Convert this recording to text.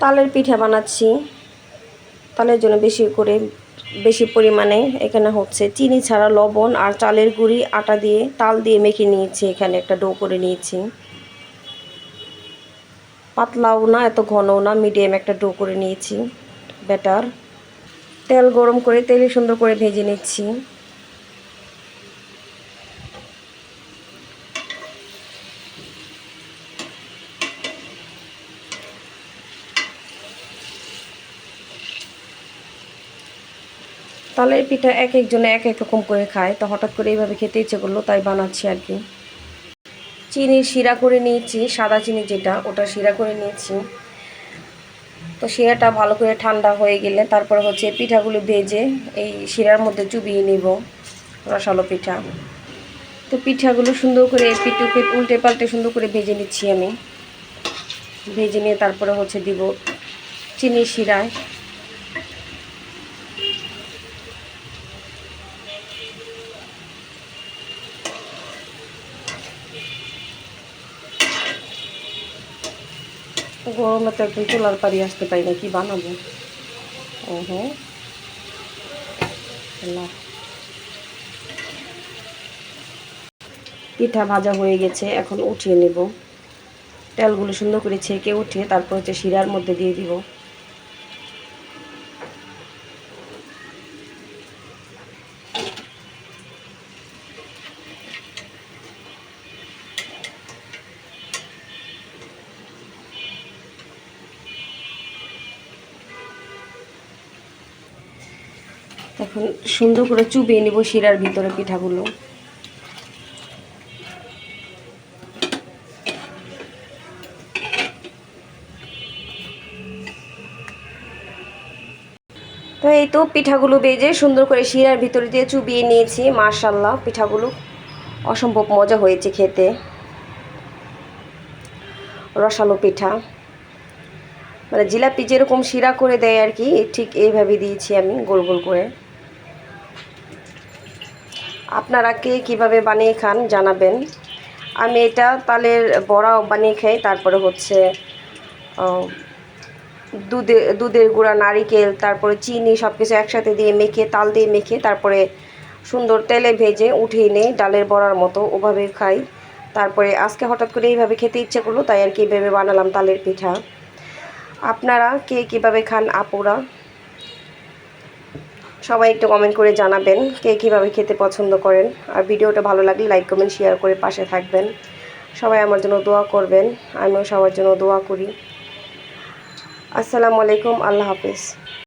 তালের পিঠা বানাচ্ছি। তালের জন্য বেশি পরিমাণে এখানে হচ্ছে চিনি ছাড়া লবণ আর চালের গুঁড়ি আটা দিয়ে তাল দিয়ে মেখে নিয়েছি। এখানে একটা ডো করে নিয়েছি, পাতলাও না এত ঘনও না, মিডিয়াম একটা ডো করে নিয়েছি ব্যাটার। তেল গরম করে তেলে সুন্দর করে ভেজে নিচ্ছি। তালের পিঠা এক একজনে এক এক রকম করে খায়, তো হঠাৎ করে এইভাবে খেতে ইচ্ছে করলো তাই বানাচ্ছি আর কি। চিনির শিরা করে নিয়েছি, সাদা চিনি যেটা, ওটা শিরা করে নিয়েছি। তো শিরাটা ভালো করে ঠান্ডা হয়ে গেলে তারপরে হচ্ছে পিঠাগুলো ভেজে এই শিরার মধ্যে চুবিয়ে নিব, রসালো পিঠা। তো পিঠাগুলো সুন্দর করে এপিট ওপিট উল্টে পাল্টে সুন্দর করে ভেজে নিচ্ছি আমি। ভেজে নিয়ে তারপরে হচ্ছে দিব চিনির শিরায়। গরমে তো একদম চুলার পাড়ি আসতে পারি না, কি বানাবো। ওহো, পিঠা ভাজা হয়ে গেছে, এখন উঠিয়ে নেব। তেলগুলো সুন্দর করে ছেঁকে উঠিয়ে তারপর হচ্ছে শিরার মধ্যে দিয়ে দিব। এখন সুন্দর করে চুবিয়ে নেব শিরার ভিতরে পিঠাগুলো। তো এই তো পিঠাগুলো ভেজে সুন্দর করে শিরার ভিতরে দিয়ে চুবিয়ে নিয়েছি। মাশাআল্লাহ, পিঠাগুলো অসম্ভব মজা হয়েছে খেতে। রসালো পিঠা, মানে জিলাপি যেরকম শিরা করে দেয় আর কি, ঠিক এইভাবে দিয়েছি আমি গোল গোল করে। আপনারা কে কীভাবে বানিয়ে খান জানাবেন। আমি এটা তালের বড়াও বানিয়ে খাই। তারপরে হচ্ছে দুধের গুঁড়া, নারিকেল, তারপরে চিনি সব কিছু একসাথে দিয়ে মেখে, তাল দিয়ে মেখে তারপরে সুন্দর তেলে ভেজে উঠিয়ে নেই ডালের বড়ার মতো, ওভাবে খাই। তারপরে আজকে হঠাৎ করে এইভাবে খেতে ইচ্ছে করলো তাই আর কি ভেবে বানালাম তালের পিঠা। আপনারা কে কীভাবে খান আপুরা, সবাই একটু কমেন্ট করে জানাবেন কে কীভাবে খেতে পছন্দ করেন। আর ভিডিওটা ভালো লাগলে লাইক কমেন্ট শেয়ার করে পাশে থাকবেন। সবাই আমার জন্য দোয়া করবেন, আমিও সবার জন্য দোয়া করি। আসসালামু আলাইকুম, আল্লাহ হাফেজ।